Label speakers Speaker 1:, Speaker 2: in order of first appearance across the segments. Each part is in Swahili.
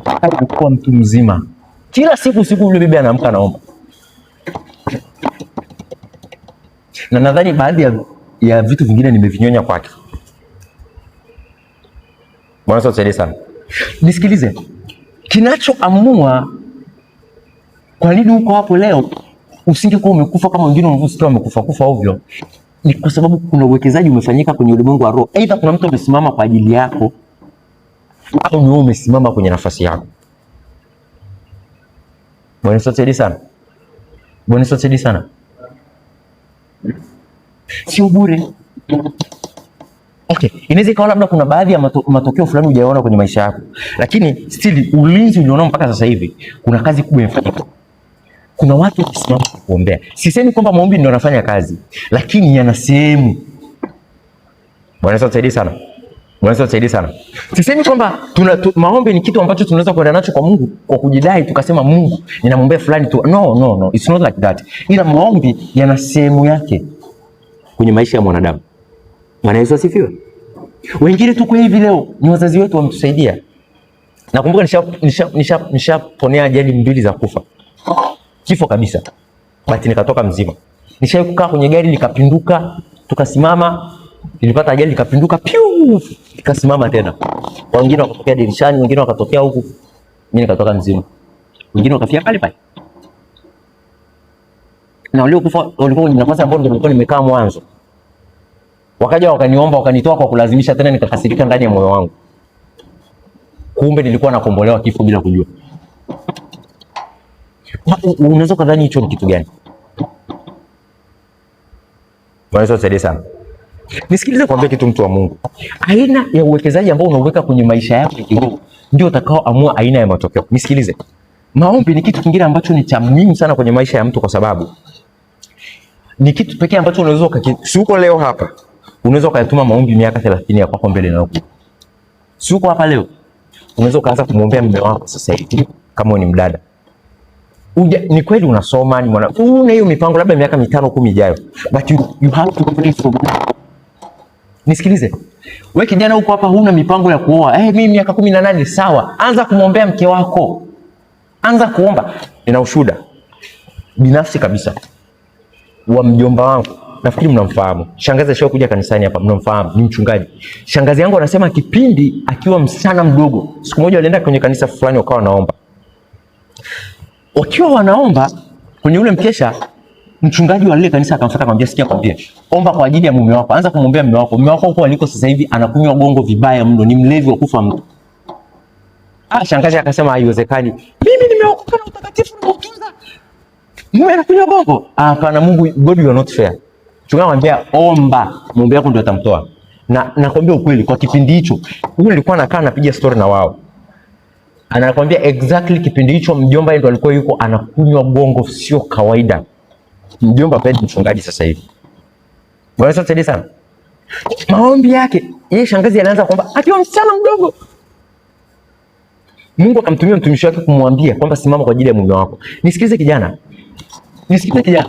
Speaker 1: Alikuwa mtu mzima. Kila siku yule bibi anaamka anaomba. Na nadhani baadhi ya vitu vingine nimevinyonya kwake. Bwana tusaidie sana. Nisikilize. Kinachoamua kwa nini uko hapo leo usingekuwa umekufa kama wengine wanavyosikia wamekufa ovyo, ni kwa sababu kuna uwekezaji umefanyika kwenye ulimwengu wa roho. Aidha kuna mtu amesimama kwa ajili yako au ni wewe umesimama kwenye nafasi yako. Bwana tusaidie sana. Bwana tusaidie sana. Sio bure. Okay, inaweza ikawa labda kuna baadhi ya matokeo fulani hujaona kwenye maisha yako, lakini still ulinzi ulionao mpaka sasa hivi, kuna kazi kubwa imefanyika. Kuna watu wakisimama kuombea. Sisemi kwamba maombi ndio yanafanya kazi, lakini yana sehemu. Bwana tusaidie sana. Bwana tusaidie sana. Sisemi kwamba maombi ni kitu ambacho tunaweza kwenda nacho kwa Mungu kwa kujidai tukasema Mungu ninamwombea fulani tu. No, it's not like that. Ila maombi yana sehemu yake kwenye maisha ya mwanadamu. Bwana Yesu asifiwe. Wengine tuko hivi leo ni wazazi wetu wametusaidia. Nakumbuka nishaponea ajali 2 za kufa. Kifo kabisa. Basi nikatoka mzima. Nishawahi kukaa kwenye gari likapinduka, tukasimama, nilipata ajali likapinduka, piu, nikasimama tena. Wengine wakatokea dirishani, wengine wakatokea huku. Mimi nikatoka mzima. Wengine wakafia pale pale. Na waliokufa walikuwa kwenye nafasi ambayo nilikuwa nimekaa mwanzo. Wakaja wakaniomba, wakanitoa kwa kulazimisha, tena nikakasirika ndani ya moyo wangu. Kumbe nilikuwa nakombolewa kifo bila kujua. Unaweza kadhani hicho ni kitu gani? Bwana tusaidie sana. Nisikilize kwambia kitu, mtu wa Mungu. Aina ya uwekezaji ambao unauweka kwenye maisha yako ya kiroho ndio utakaoamua aina ya matokeo. Nisikilize. Maombi ni kitu kingine ambacho ni cha muhimu sana kwenye maisha ya mtu, kwa sababu ni kitu pekee ambacho unaweza uko leo hapa. Unaweza ukayatuma maombi miaka 30 ya kwako mbele na huko. Si uko hapa leo. Unaweza ukaanza kumwombea mume wako sasa hivi kama ni mdada. Ni kweli unasoma, una hiyo mipango labda miaka 5 10 ijayo. But you have to pray for God. Nisikilize. Wewe kijana uko hapa huna mipango ya kuoa. Mimi miaka 18 sawa. Anza kumwombea mke wako. Anza kuomba. Nina ushuhuda binafsi kabisa wa mjomba wangu. Nafikiri mnamfahamu. Shangazi ashao kuja kanisani hapa, mnamfahamu, ni mchungaji. Shangazi yangu anasema kipindi akiwa msichana mdogo, siku moja alienda kwenye kanisa fulani wakawa wanaomba. Wakiwa wanaomba kwenye ule mkesha, mchungaji wa ile kanisa akamfuata akamwambia, sikia kwambia, omba kwa ajili ya mume wako. Anza kumwombea mume wako. Mume wako huko aliko sasa hivi anakunywa gongo vibaya mno, ni mlevi wa kufa mtu. Shangazi akasema haiwezekani. Mimi nimeokoka na utakatifu na utunza. Mume anakunywa gongo? Hapana, Mungu, God you are not fair. Tunamwambia omba, muombe wako ndio atamtoa. Na nakwambia ukweli, kwa kipindi hicho, huyu nilikuwa nakaa napiga story na wao. Anakwambia exactly kipindi hicho mjomba ndio alikuwa yuko anakunywa gongo sio kawaida. Mjomba pedi mchungaji sasa hivi. Bwana tusaidie sana. Maombi yake, yeye shangazi anaanza kwamba akiwa msichana mdogo, Mungu akamtumia mtumishi wake kumwambia kwamba simama kwa ajili ya mume wako. Nisikilize kijana.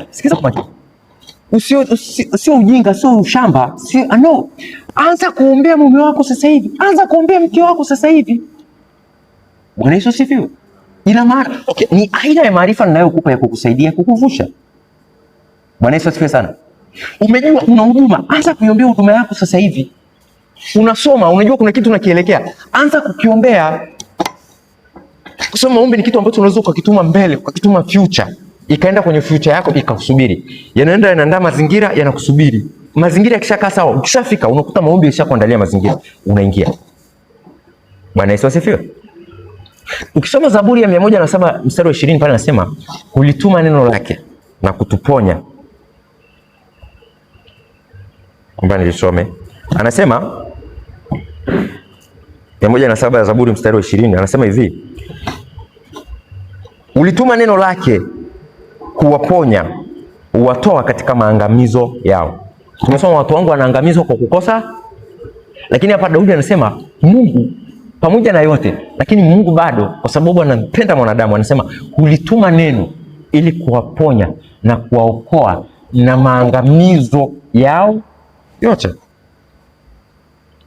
Speaker 1: Sikiza kwa makini. Sio ujinga, sio ushamba, no. Anza kuombea mume wako sasa hivi. Anza kuombea mke wako sasa hivi. Bwana Yesu asifiwe. Ina maana, okay, ni aina ya maarifa ninayokupa ya kukusaidia kukuvusha. Bwana Yesu asifiwe sana. Umejua una huduma, anza kuiombea huduma yako sasa hivi. Unasoma, unajua kuna kitu unakielekea, anza kukiombea. Kusoma maombi ni kitu ambacho unaweza ukakituma mbele, ukakituma future. Ikaenda kwenye future yako ikakusubiri. Yanaandaa mazingira yanakusubiri. Mazingira yakishakaa sawa, ukishafika unakuta maombi yashakuandalia mazingira, unaingia. Bwana Yesu asifiwe. Ukisoma Zaburi ya 107 mstari wa 20 pale anasema, "Hulituma neno lake na kutuponya." Mbona nilisome? Anasema 107 ya Zaburi mstari wa 20 anasema hivi, "Ulituma neno lake kuwaponya, uwatoa katika maangamizo yao." Tumesoma watu wangu wanaangamizwa kwa kukosa, lakini hapa Daudi anasema Mungu pamoja na yote, lakini Mungu bado kwa sababu anampenda mwanadamu anasema ulituma neno ili kuwaponya na kuwaokoa na maangamizo yao yote.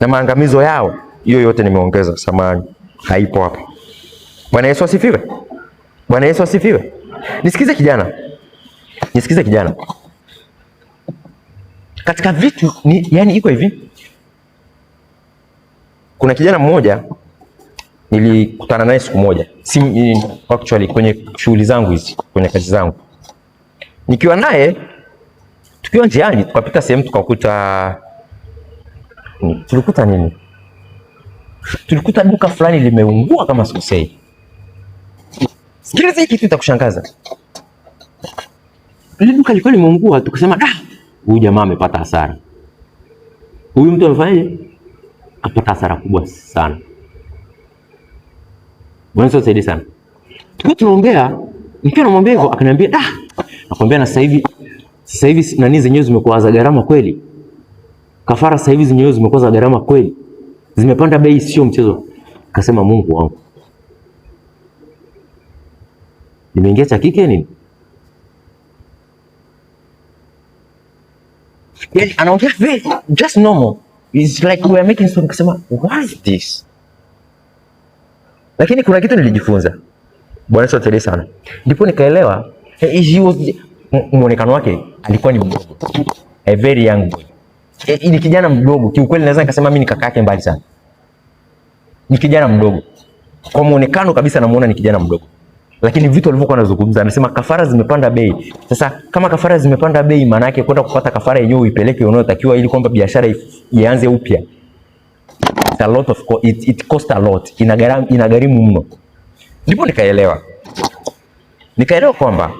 Speaker 1: Na maangamizo yao hiyo yote nimeongeza, samahani, haipo hapa. Bwana Yesu asifiwe. Bwana Yesu asifiwe. Nisikize kijana. Katika vitu yani iko hivi. Kuna kijana mmoja nilikutana naye siku moja. Actually kwenye shughuli zangu hizi, kwenye kazi zangu. Nikiwa naye tukiwa njiani tukapita sehemu tulikuta nini? Tulikuta duka fulani limeungua kama sikosei. Sikiliza hiki kitu itakushangaza. Ile duka lilikuwa limeungua, tukasema huyu jamaa amepata hasara. Huyu mtu amefanyaje? Apata hasara kubwa sana. Bwana Yesu asaidie sana. Tunaongea, nikiwa namwambia hivyo akaniambia nakwambia na sasa hivi nani zenyewe zimekuwa za gharama kweli. Kafara sasa hivi zenyewe zimekuwa za gharama kweli. Zimepanda bei sio mchezo. Akasema Mungu wangu. Nimeingia cha kike nini? Yani anaongea just normal. It's like we are making some. Kasema what is this? Lakini kuna kitu nilijifunza. Bwana Yesu atusaidie sana. Ndipo nikaelewa muonekano wake alikuwa ni mdogo. A very young boy. Ni kijana mdogo. Kiukweli naweza nikasema mimi ni kaka yake mbali sana. Ni kijana mdogo. Kwa muonekano kabisa namuona ni kijana mdogo. Lakini vitu alivyokuwa anazungumza anasema kafara zimepanda bei. Sasa kama kafara zimepanda bei maana yake kwenda kupata kafara yenyewe uipeleke unayotakiwa ili kwamba biashara ianze upya. It cost a lot. Inagharimu mno. Ndipo nikaelewa kwamba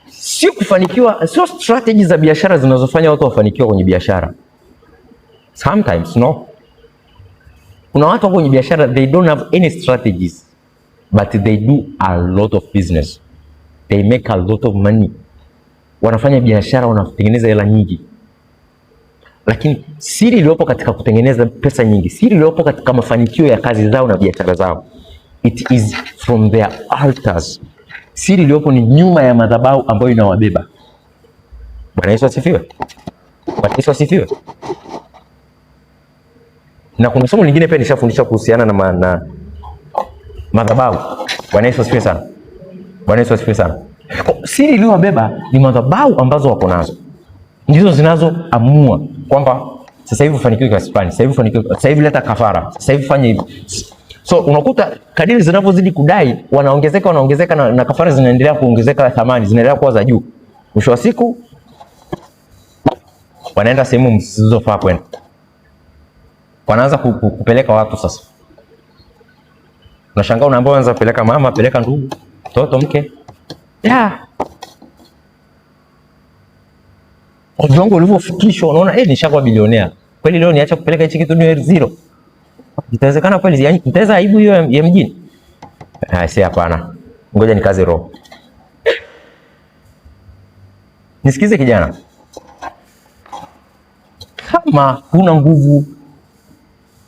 Speaker 1: sio kufanikiwa, sio strategy za biashara zinazofanya watu wafanikiwe kwenye biashara. Sometimes no. Kuna watu kwenye biashara they don't have any strategies but they do a lot of business. They make a lot of money. Wanafanya biashara, wanatengeneza hela nyingi. Lakini siri iliyopo katika kutengeneza pesa nyingi, siri iliyopo katika mafanikio ya kazi zao na biashara zao, it is from their altars. Siri iliyopo ni nyuma ya madhabahu ambayo inawabeba. Bwana Yesu asifiwe. Bwana Yesu asifiwe. Na kuna somo lingine pia nishafundisha kuhusiana na madhabahu. Bwana Yesu asifiwe sana. Bwana Yesu asifiwe sana. Siri iliyowabeba ni madhabahu ambazo wako nazo. Ndizo zinazoamua kwamba sasa hivi ufanikiwe kiasi fulani, sasa hivi leta kafara, sasa hivi fanya hivi. So unakuta kadiri zinavyozidi kudai wanaongezeka na kafara zinaendelea kuongezeka, thamani zinaendelea kuwa za juu. Mwisho wa siku wanaenda sehemu msizofaa kwenda. Wanaanza kupeleka watu sasa. Unashangaa unaambiwa anza kupeleka mama, peleka ndugu, mtoto, mke. Kwa viwango ulivyofikishwa unaona nishakuwa bilionea. Kweli leo niacha kupeleka hichi kitu niwe zero. Itawezekana kweli? Yaani itaweza aibu hiyo ya mjini? Si hapana. Ngoja nikaze roho. Nisikize kijana. Kama huna nguvu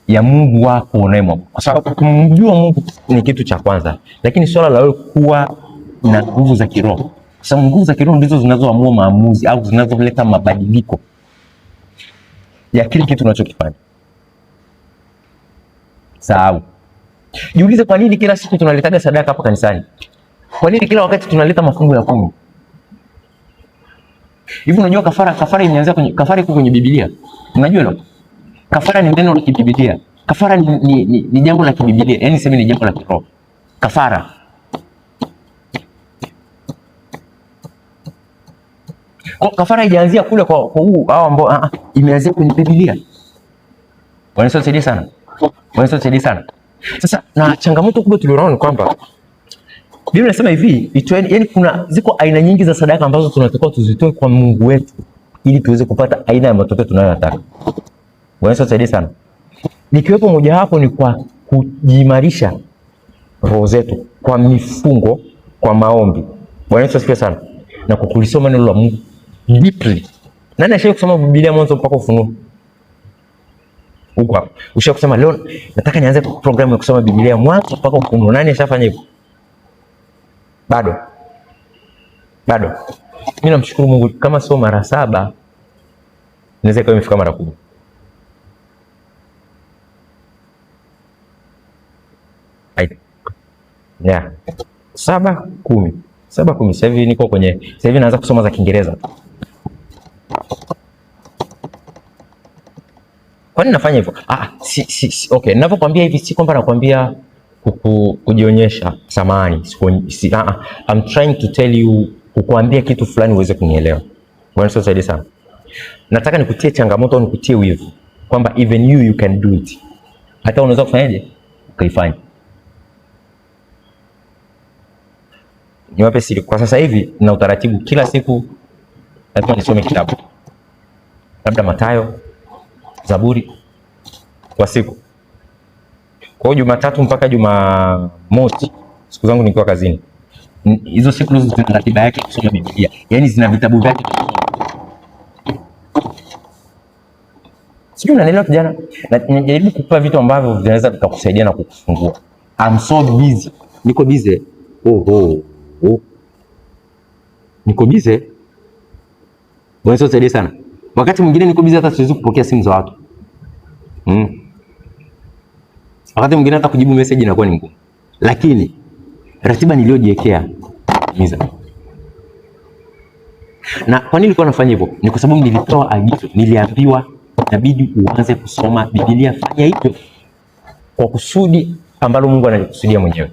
Speaker 1: ya Mungu wako unayemwabudu, kwa sababu kumjua Mungu ni kitu cha kwanza, lakini swala la wewe kuwa na nguvu za kiroho, sababu nguvu za kiroho ndizo zinazoamua maamuzi au zinazoleta mabadiliko ya kile kitu unachokifanya. Sawa. Jiulize kwa nini kila siku tunaletaga sadaka hapa kanisani? Kwa nini kila wakati tunaleta mafungu ya 10? Hivi unajua kafara imeanza kafara iko kwenye Biblia. Unajua hilo? Kafara ni neno la Biblia. Kafara ni jambo la Biblia. Yaani sema ni jambo la kiroho. Kafara. Kwa kafara haijaanzia kule kwa huu hao ambao imeanzia kwenye Biblia. Bwana Yesu asaidie sana. Bwana Yesu asaidie sana. Sasa na changamoto kubwa tulionayo ni kwamba Biblia inasema hivi, yaani ziko aina nyingi za sadaka ambazo tunatakiwa tuzitoe kwa Mungu wetu ili tuweze kupata aina ya matokeo tunayotaka. Bwana Yesu asaidie sana. Nikiwepo moja hapo ni kwa kujimarisha roho zetu kwa mifungo, kwa maombi. Bwana Yesu asifiwe sana. Na kwa kulisoma neno la Mungu deeply. Nani ashaye kusoma Biblia mwanzo mpaka Ufunuo? Huko hapo. Ushaye kusema leo nataka nianze programu ya kusoma Biblia mwanzo mpaka Ufunuo. Nani ashafanya hivyo? Bado. Mimi namshukuru Mungu kama sio mara 7 naweza kama imefika mara 10. Yeah. 7:10. 7:10. Sasa hivi niko kwenye, sasa hivi naanza kusoma za Kiingereza. Kwa nini nafanya hivyo? Okay, ninapokuambia hivi si kwamba nakwambia kujionyesha samani. I'm trying to tell you, kukuambia kitu fulani uweze kunielewa. Bwana sio zaidi sana. Nataka nikutie changamoto au nikutie wivu kwamba even you can do it. Hata unaweza kufanyaje? Ukaifanya. Niwape siri. Kwa sasa hivi na utaratibu, kila siku lazima nisome kitabu. Labda Mathayo, Zaburi kwa siku. Kwa Jumatatu mpaka Jumamosi, siku zangu nikiwa kazini. Hizo siku hizo zina ratiba yake kusoma Biblia. Yaani zina vitabu vyake. Sijui unanielewa kijana? Na najaribu kukupa vitu ambavyo vinaweza vikakusaidia na kukufungua. I'm so busy. Niko busy. Niko busy. Wewe sio saidi sana. Wakati mwingine niko busy hata siwezi kupokea simu za watu. Wakati mwingine hata kujibu message inakuwa ni ngumu. Lakini ratiba niliyojiwekea miza. Na kwa nini nilikuwa nafanya hivyo? Ni kwa sababu nilipewa agizo, niliambiwa inabidi uanze kusoma Biblia. Fanya hivyo kwa kusudi ambalo Mungu analikusudia mwenyewe.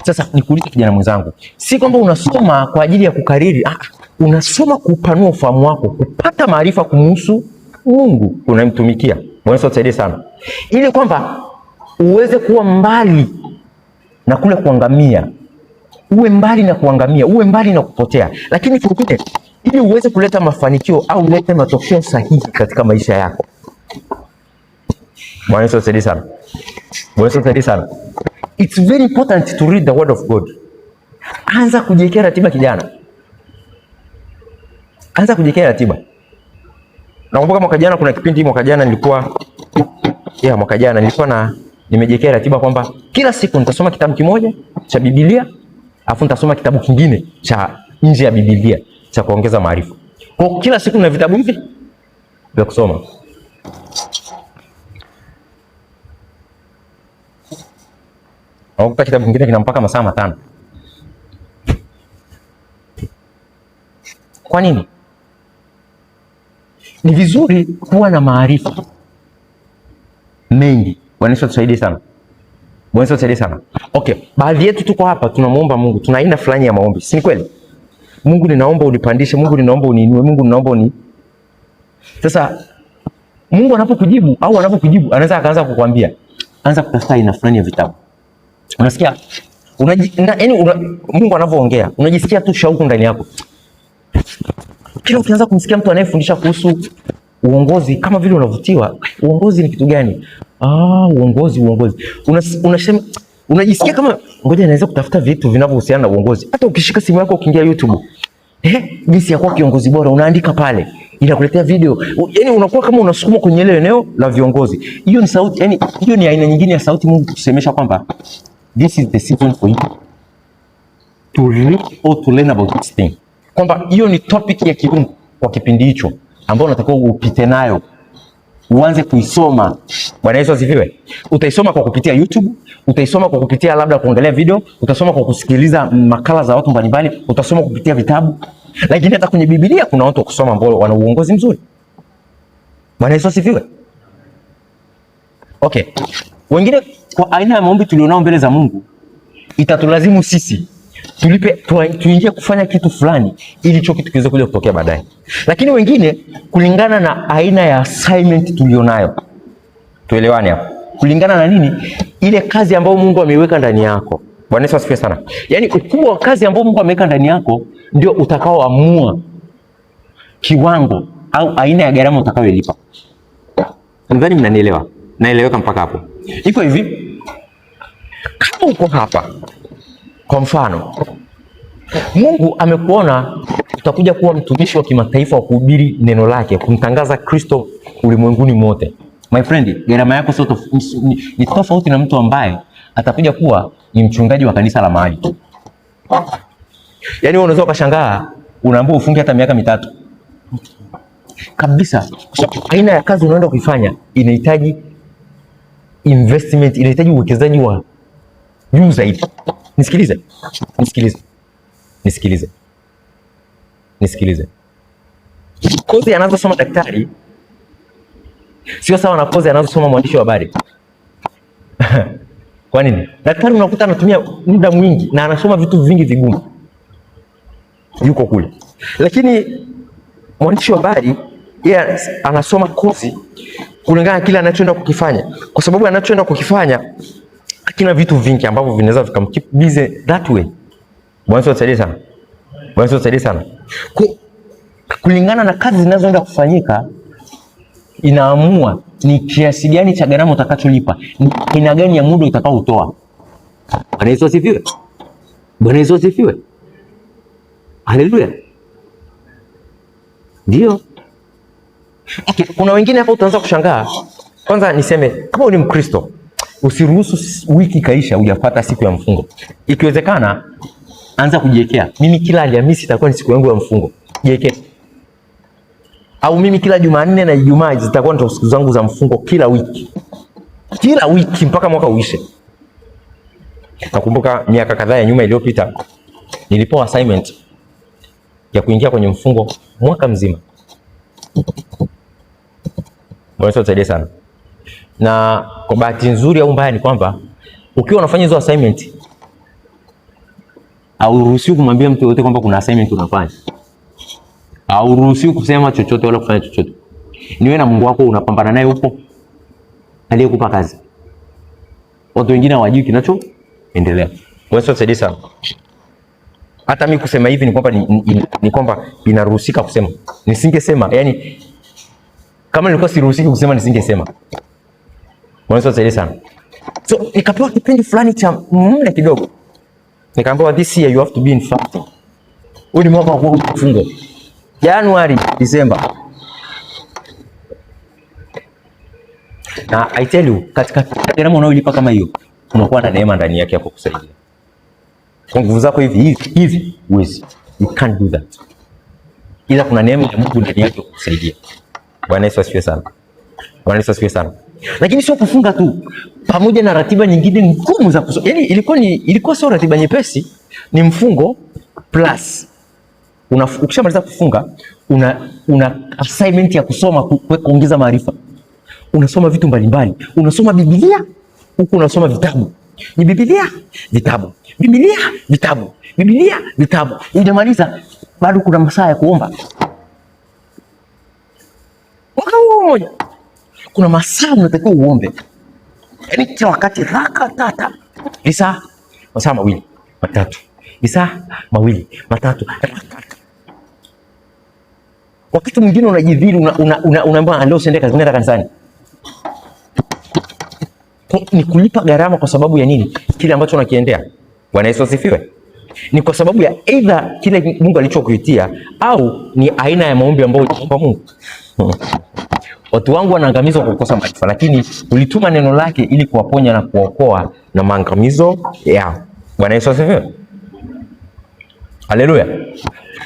Speaker 1: Sasa nikuulize kijana mwenzangu, si kwamba unasoma kwa ajili ya kukariri, unasoma kupanua ufahamu wako, kupata maarifa kumhusu Mungu unayemtumikia. Bwana tusaidie sana. Ili kwamba uweze kuwa mbali na kule kuangamia. Uwe mbali na kuangamia, uwe mbali na kupotea. Lakini kingine, ili uweze kuleta mafanikio au ulete matokeo sahihi katika maisha yako. Bwana tusaidie sana. Bwana tusaidie sana. It's very important to read the word of God. Anza kujiwekea ratiba kijana. Anza kujiwekea ratiba. Nakumbuka mwaka jana kuna kipindi mwaka jana nilikuwa nimejiwekea ratiba kwamba kila siku nitasoma kitabu kimoja cha Biblia, afu nitasoma kitabu kingine cha nje ya Biblia cha kuongeza maarifa. Kwa kila siku na vitabu hivi vya kusoma. Nakumbuka kitabu kingine kina mpaka masaa 5. Kwa nini? Ni vizuri kuwa na maarifa mengi. Bwana Yesu atusaidie sana. Bwana Yesu atusaidie sana. Okay, baadhi yetu tuko hapa tunamuomba Mungu, tuna aina fulani ya maombi. Si kweli? Mungu ninaomba unipandishe, Mungu ninaomba uniinue, Mungu ninaomba Sasa Mungu anapokujibu au anapokujibu anaweza akaanza kukuambia, anza kutafuta aina fulani ya vitabu. Unasikia? Mungu anavyoongea, unajisikia tu shauku ndani yako. Kila ukianza kumsikia mtu anayefundisha kuhusu uongozi, kama vile unavutiwa. Uongozi ni kitu gani? Uongozi. Unasema, unajisikia kama ngoja naweza kutafuta vitu vinavyohusiana na uongozi. Hata ukishika simu yako ukiingia YouTube, jinsi ya kuwa kiongozi bora, unaandika pale, inakuletea video. Yaani unakuwa kama unasukuma kwenye ile eneo la viongozi. Hiyo ni sauti, yani hiyo ni aina nyingine ya sauti Mungu kusemesha kwamba this is the season for you to read or to learn about this thing. Kwamba hiyo ni topic ya kiungu kwa kipindi hicho ambao unatakiwa upite nayo. Uanze kuisoma. Bwana Yesu asifiwe. Utaisoma kwa kupitia YouTube, utaisoma kwa kupitia labda kuangalia video, utasoma kwa kusikiliza makala za watu mbalimbali, utasoma kupitia vitabu. Lakini hata kwenye Biblia kuna watu kusoma ambao wana uongozi mzuri. Bwana Yesu asifiwe. Okay. Wengine kwa aina ya maombi tulionao mbele za Mungu, itatulazimu sisi tuingie kufanya kitu fulani ili hicho kitu kiweze kuja kutokea baadaye. Lakini wengine kulingana na aina ya assignment tulionayo. Tuelewane hapo. Kulingana na nini? Ile kazi ambayo Mungu ameiweka ndani yako. Bwana Yesu asifiwe sana. Yaani ukubwa wa kazi ambayo Mungu ameweka ndani yako ndio utakaoamua kiwango au aina ya gharama utakayolipa. Nadhani mnanielewa. Naeleweka mpaka hapo. Iko hivi. Kama uko hapa, kwa mfano, Mungu amekuona utakuja kuwa mtumishi wa kimataifa wa kuhubiri neno lake, kumtangaza Kristo ulimwenguni mote. My friend, gharama yako sio ni tofauti na mtu ambaye atakuja kuwa ni mchungaji wa kanisa la mahali tu. Yaani wewe unaweza ukashangaa unaambiwa ufunge hata miaka 3. Kabisa. Aina ya kazi unaenda kuifanya inahitaji investment, inahitaji uwekezaji wa juu zaidi. Nisikilize. Nisikilize. Nisikilize. Nisikilize. Kozi anazosoma daktari sio sawa na kozi anazosoma mwandishi wa habari. Kwa nini? Daktari unakuta anatumia muda mwingi na anasoma vitu vingi vigumu. Yuko kule. Lakini mwandishi wa habari yeye anasoma kozi kulingana na kile anachoenda kukifanya. Kwa sababu anachoenda kukifanya akina vitu vingi ambavyo vinaweza vikamkeep busy that way. Bwana tusaidie sana. Bwana tusaidie sana. Kulingana na kazi zinazoenda kufanyika inaamua ni kiasi gani cha gharama utakacholipa, ni aina gani ya muda utakaotoa. Bwana Yesu asifiwe. Bwana Yesu asifiwe. Haleluya. Ndio. Okay, kuna wengine hapo utaanza kushangaa. Kwanza niseme kama wewe ni Mkristo, usiruhusu wiki kaisha hujapata siku ya mfungo. Ikiwezekana anza kujiwekea. Mimi kila Alhamisi itakuwa ni siku yangu ya mfungo. Jiwekee. Au mimi kila Jumanne na Ijumaa zitakuwa ndio siku zangu za mfungo kila wiki. Kila wiki mpaka mwaka uishe. Nakumbuka miaka kadhaa ya nyuma iliyopita nilipewa assignment ya kuingia kwenye mfungo mwaka mzima. Bwana tusaidie sana. Na kwa bahati nzuri au mbaya ni kwamba ukiwa unafanya hizo assignment hauruhusiwi kumwambia mtu yote kwamba kuna assignment unafanya. Hauruhusiwi kusema chochote wala kufanya chochote. Niwe na Mungu wako unapambana naye huko aliyekupa kazi. Watu wengine hawajui kinachoendelea. Bwana tusaidie sana. Hata mimi kusema hivi ni kwamba inaruhusika kusema. Nisingesema, yani kama nilikuwa siruhusiki kusema nisingesema. Bwana tusaidie sana. So nikapewa kipindi fulani cha muda kidogo. Nikaambiwa this year you have to be in fasting. Huu ni mwaka wa kufunga. Januari, Disemba. Na I tell you, katika gharama unayolipa kama hiyo, unakuwa na neema ndani yake ya kukusaidia. Kwa nguvu zako hivi, huwezi. You can't do that. Ila kuna neema ya Mungu ndani yake kukusaidia. Bwana Yesu asifiwe sana. Bwana Yesu asifiwe sana. Lakini sio kufunga tu, pamoja na ratiba nyingine ngumu za kusoma. Yaani ilikuwa sio ratiba nyepesi, ni mfungo plus ukishamaliza kufunga una assignment ya kusoma kuongeza maarifa. Unasoma vitu mbalimbali. Unasoma Biblia, huku unasoma vitabu. Ni Biblia, vitabu. Biblia, vitabu. Biblia, vitabu. Unamaliza bado kuna masaa ya kuomba. Wakaoja. Kuna masaa unatakiwa uombe. Yaani kila wakati tata. Masaa mawili, matatu. Mawili, matatu. Wakati mwingine unajidhiri unaambiwa leo usiende kazi, nenda kanisani. Ni kulipa gharama kwa sababu ya nini? Kile ambacho unakiendea. Bwana Yesu asifiwe. Ni kwa sababu ya either kile Mungu alichokuitia au ni aina ya maombi ambayo unaomba Mungu. Watu wangu wanaangamizwa kwa kukosa maarifa, lakini ulituma neno lake ili kuwaponya na kuwaokoa na maangamizo yao. Bwana Yesu asifiwe. Haleluya.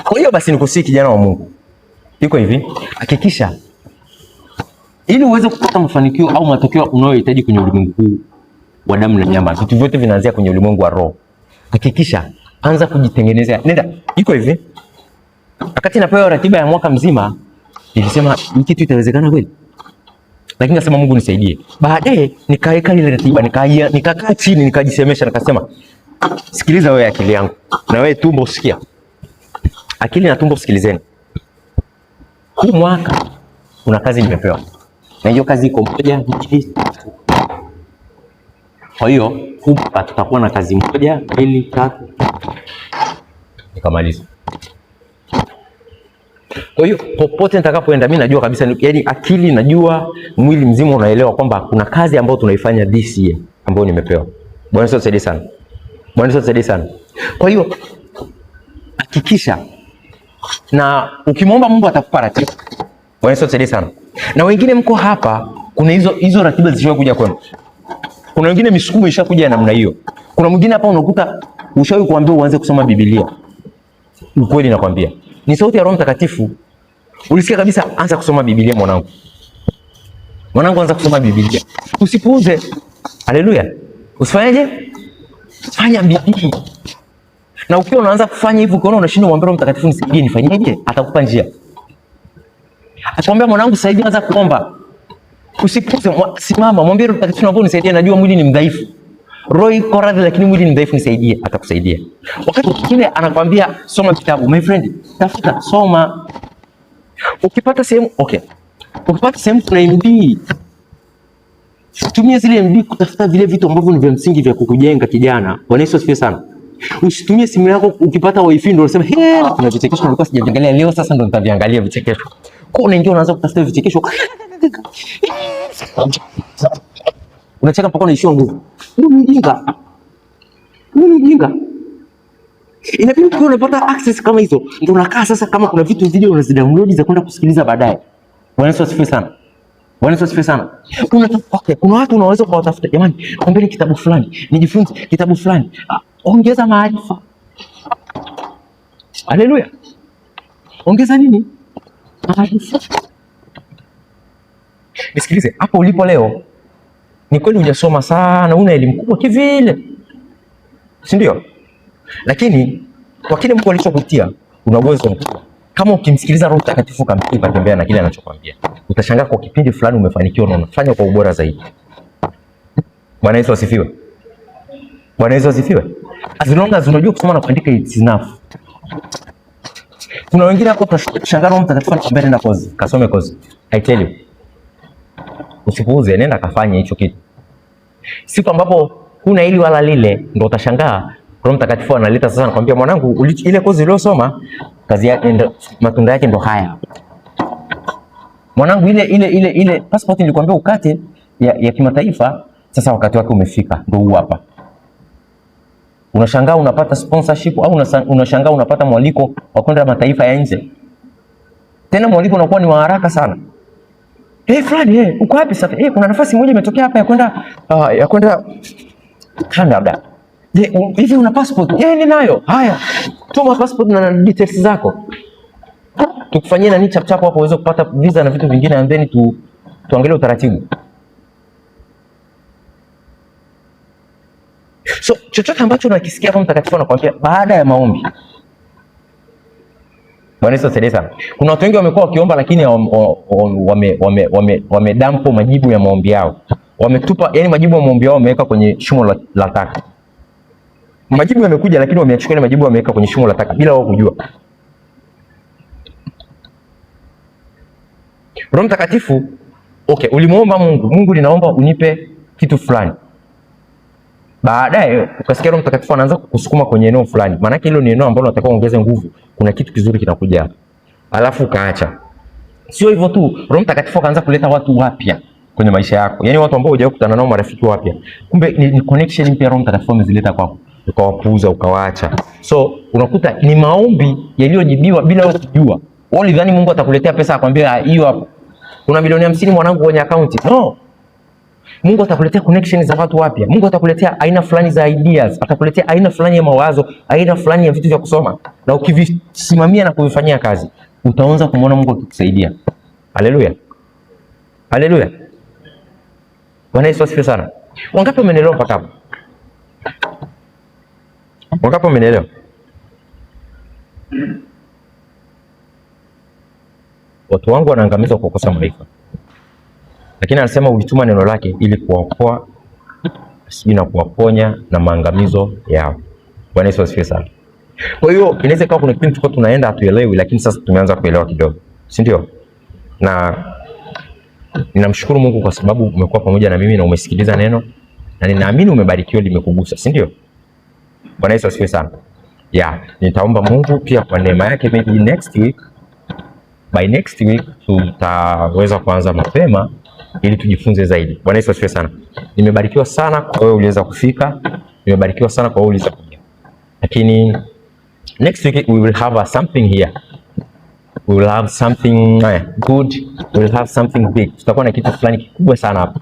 Speaker 1: Kwa hiyo basi nikusii kijana wa Mungu. Iko hivi, hakikisha ili uweze kupata mafanikio au matokeo unayohitaji kwenye ulimwengu huu wa damu na nyama. Vitu vyote vinaanzia kwenye ulimwengu wa roho. Hakikisha anza kujitengenezea. Nenda, iko hivi. Wakati napewa ratiba ya mwaka mzima, nilisema hiki kitu itawezekana kweli? Lakini nasema Mungu nisaidie. Baadaye nikaweka ile ratiba, nikakaa chini, nikajisemesha, nikasema sikiliza wewe akili yangu. Na wewe tumbo usikia. Akili na tumbo sikilizeni. Huu mwaka kuna kazi nimepewa. Na hiyo kazi iko moja, mbili. Kwa hiyo tutakuwa na kazi moja, mbili, tatu. Nikamaliza. Kwa hiyo popote nitakapoenda mimi najua kabisa, yaani akili najua, mwili mzima unaelewa kwamba kuna kazi ambayo tunaifanya this year ambayo nimepewa. Bwana Yesu asaidie sana. Bwana Yesu asaidie sana. Kwa hiyo hakikisha na ukimwomba Mungu atakupa ratiba. Bwana Yesu asaidie sana. Na wengine mko hapa, kuna hizo ratiba zishawahi kuja kwenu. Kuna wengine misukumo ishakuja namna hiyo. Kuna mwingine hapa unakuta ushawahi kuambiwa uanze kusoma Biblia. Ukweli nakwambia, ni sauti ya Roho Mtakatifu. Ulisikia kabisa, anza kusoma Biblia mwanangu. Mwanangu, anza kusoma Biblia. Usipuuze. Haleluya. Usifanyaje? Fanya bidii. Na ukiwa unaanza kufanya hivyo, ukiona unashindwa, mwambie Roho Mtakatifu, nisaidie, nifanyeje? Atakupa njia. Atakwambia, mwanangu, saidia, anza kuomba. Usipuze, simama, mwambie Roho Mtakatifu, naomba unisaidie, najua mwili ni mdhaifu. Roho iko radhi, lakini mwili ni mdhaifu, nisaidie. Atakusaidia. Wakati mwingine anakwambia soma kitabu. My friend, tafuta, soma. Ukipata sehemu, okay. Ukipata sehemu kuna MB, tumia zile MB kutafuta vile vitu ambavyo ni vya msingi vya kukujenga kijana. Bwana Yesu asifiwe sana. Usitumie simu yako ukipata wifi ndio unasema kuna vichekesho nilikuwa sijaviangalia leo, sasa ndio nitaviangalia vichekesho. Kwa unaingia unaanza kutafuta vichekesho. Unacheka mpaka unaishiwa nguvu. Ndio mjinga. Inabidi ukiwa unapata access kama hizo, ndio unakaa sasa, kama kuna vitu video unazidownload za kwenda kusikiliza baadaye. Bwana Yesu asifiwe sana. Okay, kuna watu unaweza kuwatafuta, jamani, ombeni kitabu fulani, nijifunze kitabu fulani. Ongeza maarifa. Haleluya. Ongeza nini? Maarifa. Nisikilize, hapo ulipo leo, ni kweli hujasoma sana, una elimu kubwa kivile, si ndio? Lakini kwa kile Mungu alichokutia, una uwezo mkubwa. Kama ukimsikiliza Roho Mtakatifu kamtii, ukatembea na kile anachokwambia, utashangaa kwa kipindi fulani umefanikiwa na unafanya kwa ubora zaidi. Bwana Yesu asifiwe. As long as unajua kusoma na kuandika, it's enough. Kuna wengine hapo utashangaa Roho Mtakatifu anakuambia nenda kozi, kasome kozi. I tell you, usipuuze, nenda kafanye hicho kitu. Siku ambapo huna hili wala lile, ndio utashangaa Roho Mtakatifu analeta sasa, anakuambia, mwanangu, ile kozi uliosoma kazi yake ndio, matunda yake ndio haya. Mwanangu, ile passport nilikwambia ukate ya kimataifa, sasa wakati wake umefika, ndio huu hapa. Unashangaa unapata sponsorship, au unashangaa unapata mwaliko wa kwenda mataifa ya nje. Tena mwaliko unakuwa ni wa haraka sana. Fulani, uko wapi sasa? Kuna nafasi moja imetokea hapa ya kwenda Canada. Hivi una passport? Ninayo. Haya, tuma passport na details zako. Tukufanyie nani chap chap hapo uweze kupata visa na vitu vingine, and then tuangalie utaratibu. So chochote ambacho unakisikia Roho Mtakatifu anakuambia baada ya maombi. Bwana Yesu asifiwe sana. Kuna watu wengi wamekuwa wakiomba, lakini wamedampo majibu ya maombi yao. Wametupa, yani majibu ya maombi yao wameweka kwenye shimo la taka. Majibu yamekuja, lakini wameachukua ile majibu wameweka kwenye shimo la taka bila wao kujua. Roho Mtakatifu, okay, ulimuomba Mungu, ninaomba unipe kitu fulani. Baadaye ukasikia Roho Mtakatifu anaanza kukusukuma kwenye eneo fulani. Maana yake hilo ni eneo ambalo unataka uongeze nguvu. Kuna kitu kizuri kinakuja hapa. Alafu ukaacha. Sio hivyo tu, Roho Mtakatifu akaanza kuleta watu wapya kwenye maisha yako. Yaani watu ambao hujawahi kukutana nao, marafiki wapya. Kumbe ni connection mpya Roho Mtakatifu amezileta kwako. Ukawapuuza, ukawaacha. So unakuta ni maombi yaliyojibiwa bila wewe kujua. Wewe ulidhani Mungu atakuletea pesa akwambia hiyo hapo, kuna milioni 50 mwanangu kwenye account. No. Mungu atakuletea connections za watu wapya. Mungu atakuletea aina fulani za ideas, atakuletea aina fulani ya mawazo, aina fulani ya vitu vya kusoma. Na ukivisimamia na kuvifanyia kazi, utaanza kumwona Mungu akikusaidia. Haleluya. Bwana Yesu asifiwe sana. Wangapi wamenielewa mpaka hapo? Wangapi wamenielewa? Watu wangu wanaangamizwa kwa kukosa maarifa. Lakini anasema ulituma neno lake ili kuwaokoa na kuwaponya na maangamizo yao. Bwana Yesu asifiwe sana. Kwa hiyo inaweza kuwa kuna kitu tunaenda hatuelewi, lakini sasa tumeanza kuelewa kidogo, si ndio? Na ninamshukuru Mungu kwa sababu umekuwa pamoja na mimi na umesikiliza neno, na ninaamini umebarikiwa, limekugusa, si ndio? Bwana Yesu asifiwe sana. Nitaomba Mungu pia kwa neema yake, maybe by next week tutaweza kuanza mapema ili tujifunze zaidi. Bwana Yesu asifiwe sana. Nimebarikiwa sana kwa wewe uliweza kufika. Nimebarikiwa sana kwa wewe uliweza kuja. Lakini next week we will have something here. We will have something good. We will have something big. Tutakuwa na kitu fulani kikubwa sana hapa.